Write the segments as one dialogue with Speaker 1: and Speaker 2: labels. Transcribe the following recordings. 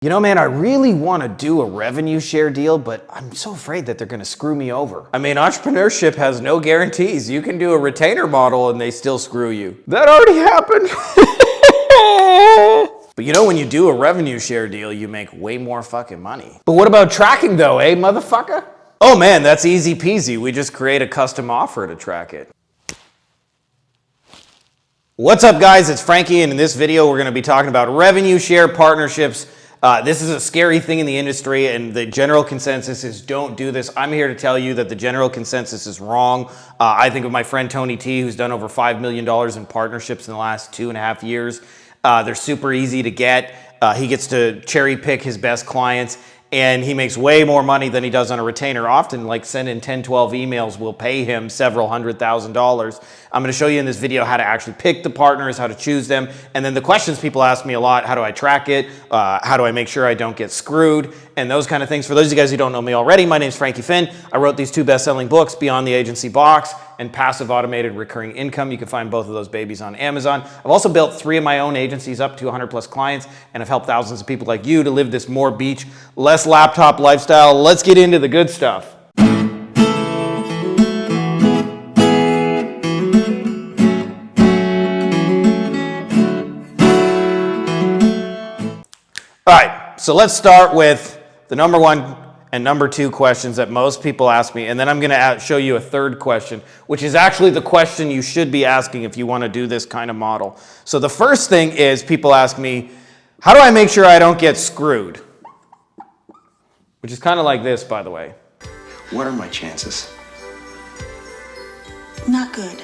Speaker 1: You know, man, I really want to do a revenue share deal, but I'm so afraid that they're going to screw me over. I mean, entrepreneurship has no guarantees. You can do a retainer model and they still screw you. That already happened. But you know, when you do a revenue share deal, you make way more fucking money. But what about tracking though, eh, motherfucker? Oh man, that's easy peasy. We just create a custom offer to track it. What's up guys, it's Frankie, and in this video we're going to be talking about revenue share partnerships. This is a scary thing in the industry, and the general consensus is don't do this. I'm here to tell you that the general consensus is wrong. I think of my friend Tony T, who's done over $5 million in partnerships in the last 2.5 years. They're super easy to get. He gets to cherry pick his best clients, and he makes way more money than he does on a retainer. Often, like sending 10, 12 emails will pay him several $100,000. I'm gonna show you in this video how to actually pick the partners, how to choose them, and then the questions people ask me a lot: how do I track it? How do I make sure I don't get screwed? And those kind of things. For those of you guys who don't know me already, my name is Frankie Finn. I wrote these 2 best-selling books, Beyond the Agency Box and Passive Automated Recurring Income. You can find both of those babies on Amazon. I've also built 3 of my own agencies up to 100 plus clients, and I've helped thousands of people like you to live this more beach, less laptop lifestyle. Let's get into the good stuff. All right, so let's start with the number 1 and number 2 questions that most people ask me, and then I'm gonna show you a third question, which is actually the question you should be asking if you wanna do this kind of model. So the first thing is people ask me, how do I make sure I don't get screwed? Which is kind of like this, by the way.
Speaker 2: What are my chances?
Speaker 3: Not good.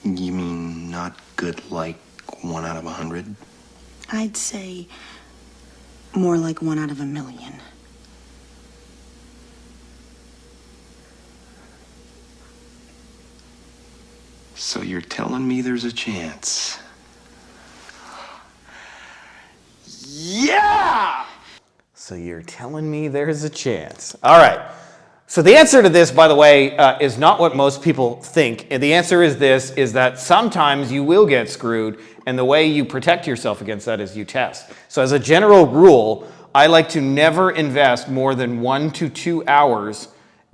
Speaker 2: You mean not good like 1 out of 100?
Speaker 3: I'd say more like 1 out of 1,000,000.
Speaker 2: So you're telling me there's a chance? Yeah!
Speaker 1: So you're telling me there's a chance. All right. So the answer to this, by the way, is not what most people think. And the answer is this, is that sometimes you will get screwed, and the way you protect yourself against that is you test. So as a general rule, I like to never invest more than 1 to 2 hours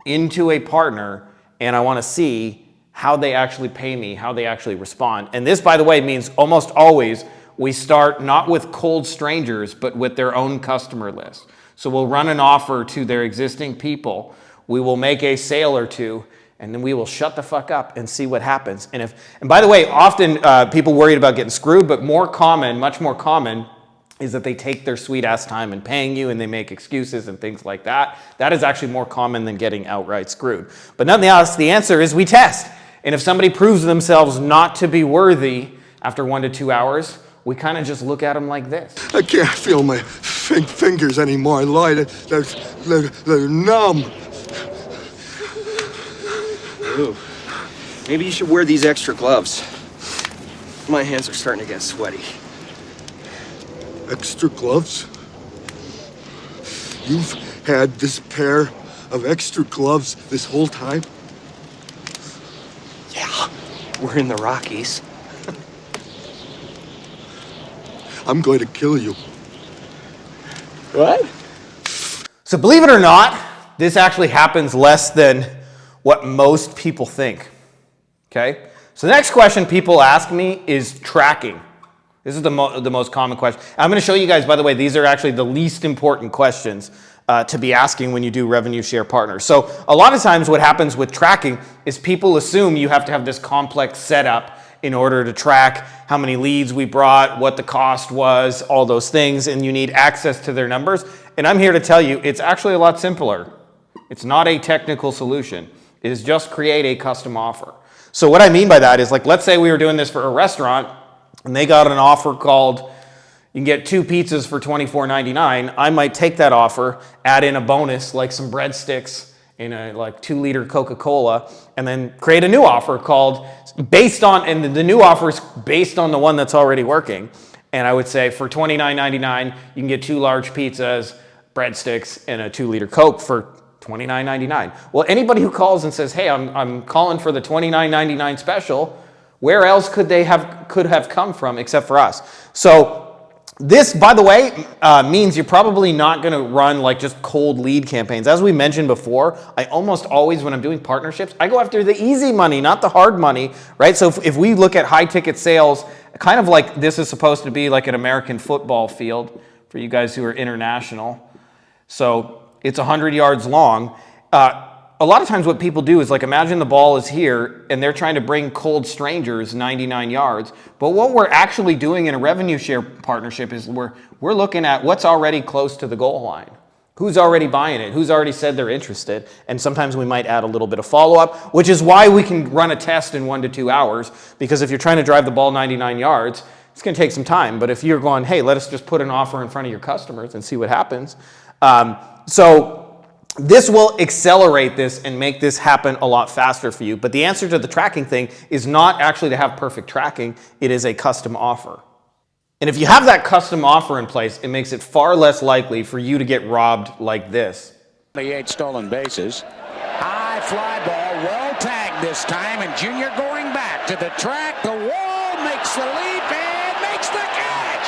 Speaker 1: into a partner, and I want to see how they actually pay me, how they actually respond. And this, by the way, means almost always we start not with cold strangers, but with their own customer list. So we'll run an offer to their existing people. We will make a sale or 2, and then we will shut the fuck up and see what happens. And by the way, often people worried about getting screwed, but more common, much more common, is that they take their sweet ass time in paying you and they make excuses and things like that. That is actually more common than getting outright screwed. But nonetheless, the answer is we test. And if somebody proves themselves not to be worthy after 1 to 2 hours, we kind of just look at them like this.
Speaker 4: I can't feel my fingers anymore, Lloyd. They're numb.
Speaker 2: Ooh. Maybe you should wear these extra gloves. My hands are starting to get sweaty.
Speaker 4: Extra gloves? You've had this pair of extra gloves this whole time?
Speaker 2: Yeah, we're in the Rockies.
Speaker 4: I'm going to kill you.
Speaker 2: What?
Speaker 1: So believe it or not, this actually happens less than what most people think, okay? So the next question people ask me is tracking. This is the most common question. I'm gonna show you guys, by the way, these are actually the least important questions to be asking when you do revenue share partners. So a lot of times what happens with tracking is people assume you have to have this complex setup in order to track how many leads we brought, what the cost was, all those things, and you need access to their numbers. And I'm here to tell you, it's actually a lot simpler. It's not a technical solution. It is just create a custom offer. So what I mean by that is, like, let's say we were doing this for a restaurant and they got an offer called, you can get 2 pizzas for $24.99. I might take that offer, add in a bonus like some breadsticks in a like 2-liter Coca-Cola, and then create a new offer called and the new offer is based on the one that's already working. And I would say for $29.99, you can get 2 large pizzas, breadsticks, and a 2-liter Coke for $29.99. Well, anybody who calls and says, hey, I'm calling for the $29.99 special, Where else could have come from except for us? So this, by the way, means you're probably not going to run like just cold lead campaigns. As we mentioned before, I almost always, when I'm doing partnerships, I go after the easy money, not the hard money, right? So if we look at high ticket sales, kind of like this is supposed to be like an American football field for you guys who are international. So it's 100 yards long. A lot of times what people do is like imagine the ball is here and they're trying to bring cold strangers 99 yards. But what we're actually doing in a revenue share partnership is we're looking at what's already close to the goal line. Who's already buying it? Who's already said they're interested? And sometimes we might add a little bit of follow-up, which is why we can run a test in 1 to 2 hours. Because if you're trying to drive the ball 99 yards, it's going to take some time. But if you're going, hey, let us just put an offer in front of your customers and see what happens. So this will accelerate this and make this happen a lot faster for you. But the answer to the tracking thing is not actually to have perfect tracking. It is a custom offer. And if you have that custom offer in place, it makes it far less likely for you to get robbed like this.
Speaker 5: 8 stolen bases. High fly ball, well tagged this time, and Junior going back to the track. The wall makes the leap and makes the catch.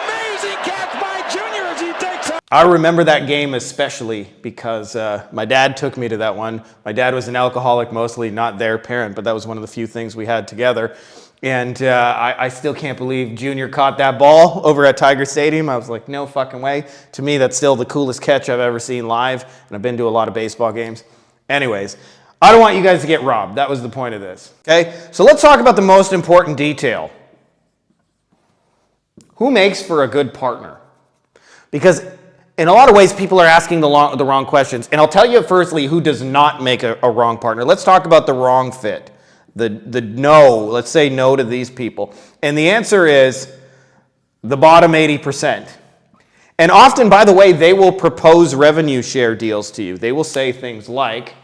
Speaker 5: Amazing catch by Junior as he takes up.
Speaker 1: I remember that game especially because my dad took me to that one. My dad was an alcoholic, mostly not their parent, but that was one of the few things we had together. And I still can't believe Junior caught that ball over at Tiger Stadium. I was like, no fucking way. To me, that's still the coolest catch I've ever seen live, and I've been to a lot of baseball games. Anyways, I don't want you guys to get robbed. That was the point of this, okay? So let's talk about the most important detail. Who makes for a good partner? Because in a lot of ways, people are asking the wrong questions. And I'll tell you firstly who does not make a wrong partner. Let's talk about the wrong fit. The no, let's say no to these people. And the answer is the bottom 80%. And often, by the way, they will propose revenue share deals to you. They will say things like,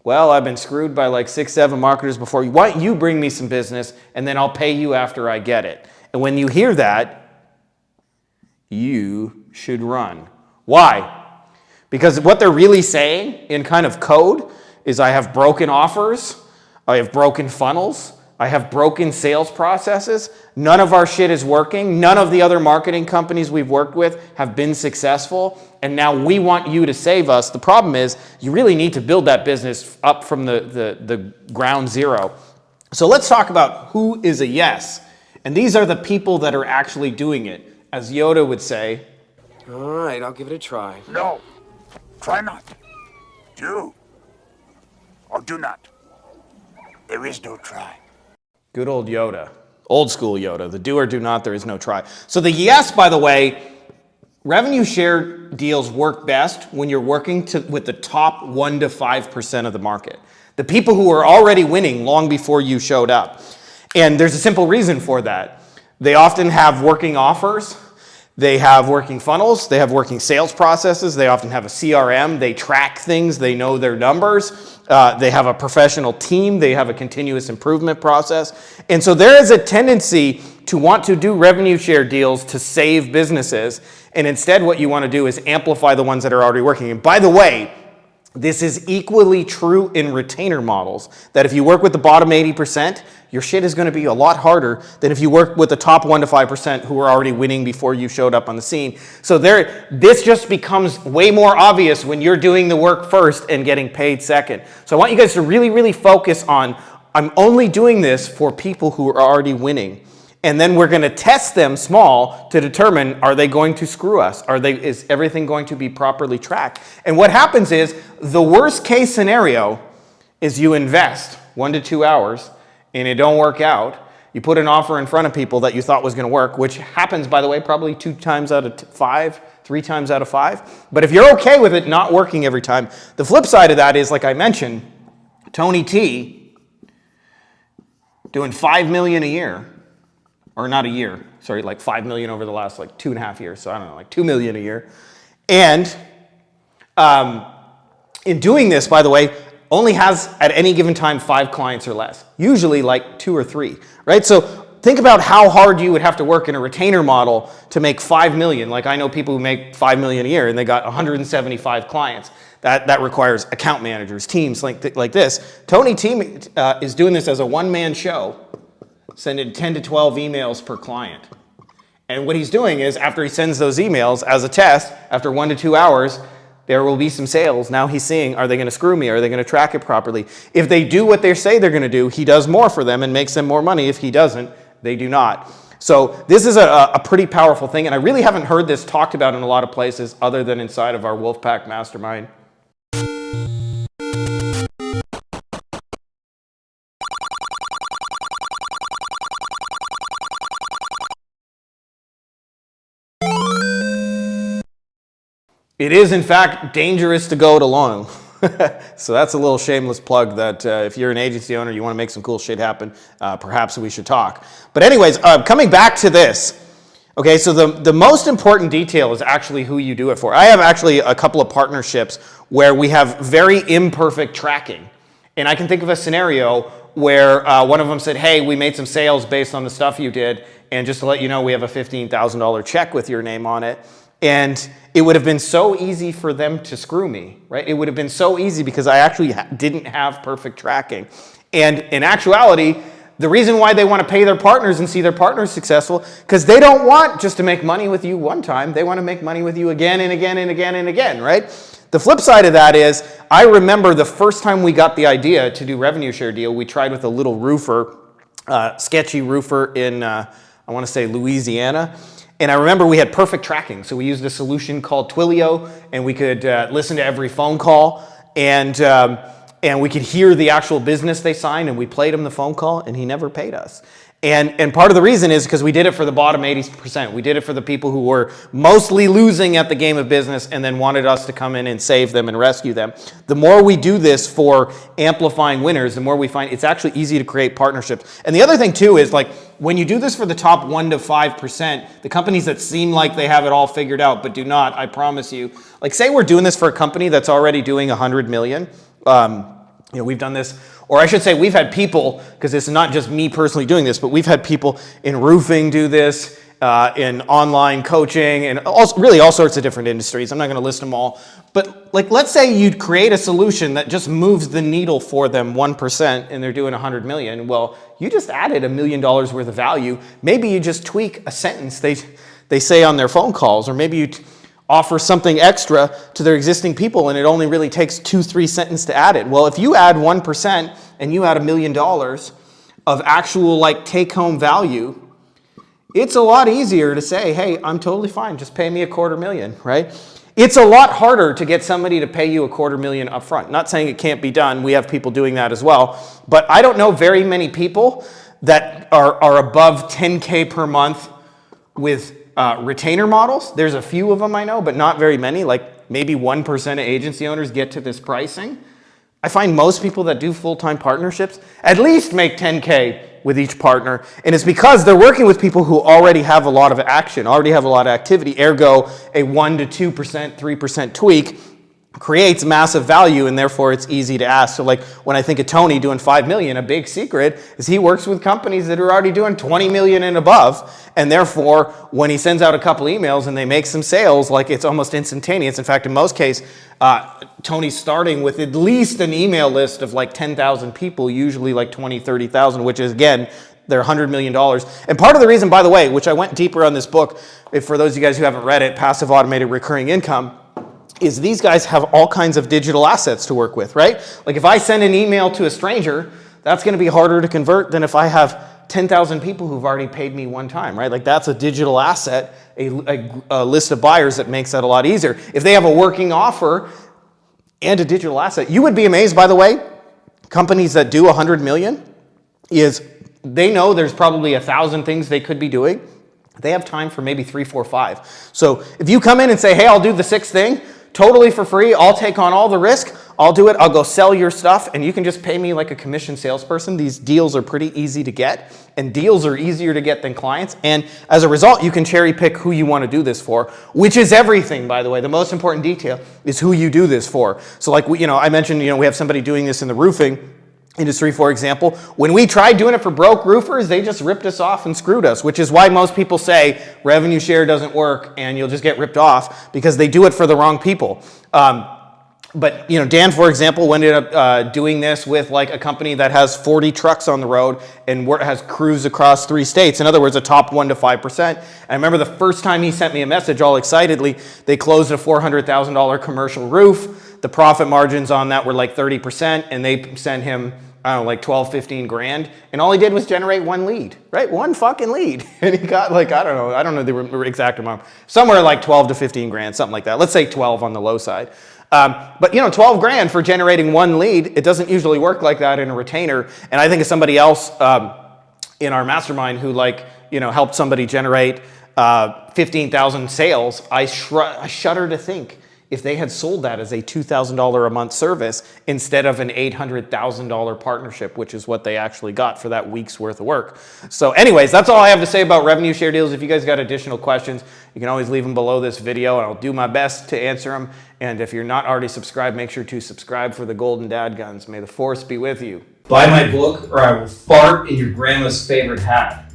Speaker 1: well, I've been screwed by like 6, 7 marketers before. Why don't you bring me some business and then I'll pay you after I get it? And when you hear that, you should run. Why? Because what they're really saying in kind of code is I have broken offers, I have broken funnels, I have broken sales processes, none of our shit is working, none of the other marketing companies we've worked with have been successful, and now we want you to save us. The problem is you really need to build that business up from the ground zero. So let's talk about who is a yes. And these are the people that are actually doing it. As Yoda would say,
Speaker 2: All right, I'll give it a try.
Speaker 6: No, try not. Do or do not. There is no try.
Speaker 1: good old Yoda, old school Yoda, the do or do not, there is no try. So the yes, by the way, revenue share deals work best when you're working with the top 1 to 5% of the market. The people who are already winning long before you showed up. And there's a simple reason for that. They often have working offers. They have working funnels. They have working sales processes. They often have a CRM. They track things. They know their numbers. They have a professional team. They have a continuous improvement process. And so there is a tendency to want to do revenue share deals to save businesses. And instead what you want to do is amplify the ones that are already working. And by the way, this is equally true in retainer models, that if you work with the bottom 80%, your shit is going to be a lot harder than if you work with the top 1 to 5% who are already winning before you showed up on the scene. So this just becomes way more obvious when you're doing the work first and getting paid second. So I want you guys to really, really focus on, I'm only doing this for people who are already winning. And then we're going to test them small to determine, are they going to screw us? Is everything going to be properly tracked? And what happens is, the worst case scenario is you invest 1 to 2 hours and it don't work out. You put an offer in front of people that you thought was going to work, which happens, by the way, probably 2 times out of 5, 3 times out of 5. But if you're okay with it not working every time, the flip side of that is, like I mentioned, Tony T doing $5 million a year. Or not a year, sorry, like 5 million over the last like 2.5 years. So I don't know, like 2 million a year. And in doing this, by the way, only has at any given time 5 clients or less, usually like 2 or 3, right? So think about how hard you would have to work in a retainer model to make 5 million. Like I know people who make 5 million a year and they got 175 clients. That requires account managers, teams like this. Tony T is doing this as a one-man show sending 10 to 12 emails per client. And what he's doing is, after he sends those emails as a test, after 1 to 2 hours, there will be some sales. Now he's seeing, are they going to screw me? Are they going to track it properly? If they do what they say they're going to do, he does more for them and makes them more money. If he doesn't, they do not. So this is a pretty powerful thing, and I really haven't heard this talked about in a lot of places other than inside of our Wolfpack Mastermind. It is, in fact, dangerous to go it alone. So that's a little shameless plug that if you're an agency owner, you want to make some cool shit happen, perhaps we should talk. But anyways, coming back to this. Okay, so the most important detail is actually who you do it for. I have actually a couple of partnerships where we have very imperfect tracking. And I can think of a scenario where one of them said, hey, we made some sales based on the stuff you did, and just to let you know, we have a $15,000 check with your name on it. And it would have been so easy for them to screw me, right? It would have been so easy because I actually didn't have perfect tracking. And in actuality, the reason why they want to pay their partners and see their partners successful, because they don't want just to make money with you one time. They want to make money with you again and again and again and again, right? The flip side of that is, I remember the first time we got the idea to do revenue share deal, we tried with a little roofer, sketchy roofer in, I want to say Louisiana. And I remember we had perfect tracking. So we used a solution called Twilio, and we could listen to every phone call, and we could hear the actual business they signed, and we played him the phone call, and he never paid us. And part of the reason is because we did it for the bottom 80%. We did it for the people who were mostly losing at the game of business and then wanted us to come in and save them and rescue them. The more we do this for amplifying winners, the more we find it's actually easy to create partnerships. And the other thing too is, like, when you do this for the top 1 to 5%, the companies that seem like they have it all figured out but do not, I promise you, like, say we're doing this for a company that's already doing 100 million. You know, we've done this, or I should say we've had people, because it's not just me personally doing this, but we've had people in roofing do this, in online coaching, and also really all sorts of different industries. I'm not going to list them all. But like, let's say you'd create a solution that just moves the needle for them 1% and they're doing 100 million. Well, you just added $1 million worth of value. Maybe you just tweak a sentence they say on their phone calls, or maybe you offer something extra to their existing people, and it only really takes 2-3 sentences to add it. Well, if you add 1% and you add $1 million of actual, like, take-home value, it's a lot easier to say, hey, I'm totally fine, just pay me $250,000, right? It's a lot harder to get somebody to pay you $250,000 up front. Not saying it can't be done. We have people doing that as well. But I don't know very many people that are above 10K per month with retainer models. There's a few of them I know, but not very many. Like, maybe 1% of agency owners get to this pricing. I find most people that do full-time partnerships at least make 10K with each partner. And it's because they're working with people who already have a lot of action, already have a lot of activity. Ergo, a 1 to 2%, 3% tweak creates massive value, and therefore it's easy to ask. So like, when I think of Tony doing 5 million, a big secret is he works with companies that are already doing 20 million and above, and therefore when he sends out a couple emails and they make some sales, like, it's almost instantaneous. In fact, in most cases, Tony's starting with at least an email list of like 10,000 people, usually like 20, 30,000, which is, again, they're $100 million. And part of the reason, by the way, which I went deeper on this book, if for those of you guys who haven't read it, Passive Automated Recurring Income, is these guys have all kinds of digital assets to work with, right? Like, if I send an email to a stranger, that's going to be harder to convert than if I have 10,000 people who've already paid me one time, right? Like, that's a digital asset, a list of buyers that makes that a lot easier. If they have a working offer and a digital asset, you would be amazed, by the way, companies that do 100 million is they know there's probably 1,000 things they could be doing. They have time for maybe 3, 4, 5. So if you come in and say, hey, I'll do the 6th thing, totally for free, I'll take on all the risk, I'll do it, I'll go sell your stuff, and you can just pay me like a commission salesperson. These deals are pretty easy to get, and deals are easier to get than clients, and as a result, you can cherry pick who you want to do this for, which is everything, by the way. The most important detail is who you do this for. So like, I mentioned, we have somebody doing this in the roofing industry, for example. When we tried doing it for broke roofers, they just ripped us off and screwed us, which is why most people say revenue share doesn't work and you'll just get ripped off, because they do it for the wrong people. But Dan, for example, ended up doing this with like a company that has 40 trucks on the road and has crews across 3 states. In other words, a top 1 to 5%. I remember the first time he sent me a message all excitedly, they closed a $400,000 commercial roof. The profit margins on that were like 30%, and they sent him, I don't know, like 12, 15 grand. And all he did was generate 1 lead, right? 1 fucking lead. And he got like, I don't know the exact amount, somewhere like 12 to 15 grand, something like that. Let's say 12 on the low side. But 12 grand for generating 1 lead, it doesn't usually work like that in a retainer. And I think of somebody else in our mastermind who helped somebody generate 15,000 sales. I shudder to think if they had sold that as a $2,000 a month service instead of an $800,000 partnership, which is what they actually got for that week's worth of work. So anyways, that's all I have to say about revenue share deals. If you guys got additional questions, you can always leave them below this video, and I'll do my best to answer them. And if you're not already subscribed, make sure to subscribe for the Golden Dad Guns. May the force be with you. Buy my book, or I will fart in your grandma's favorite hat.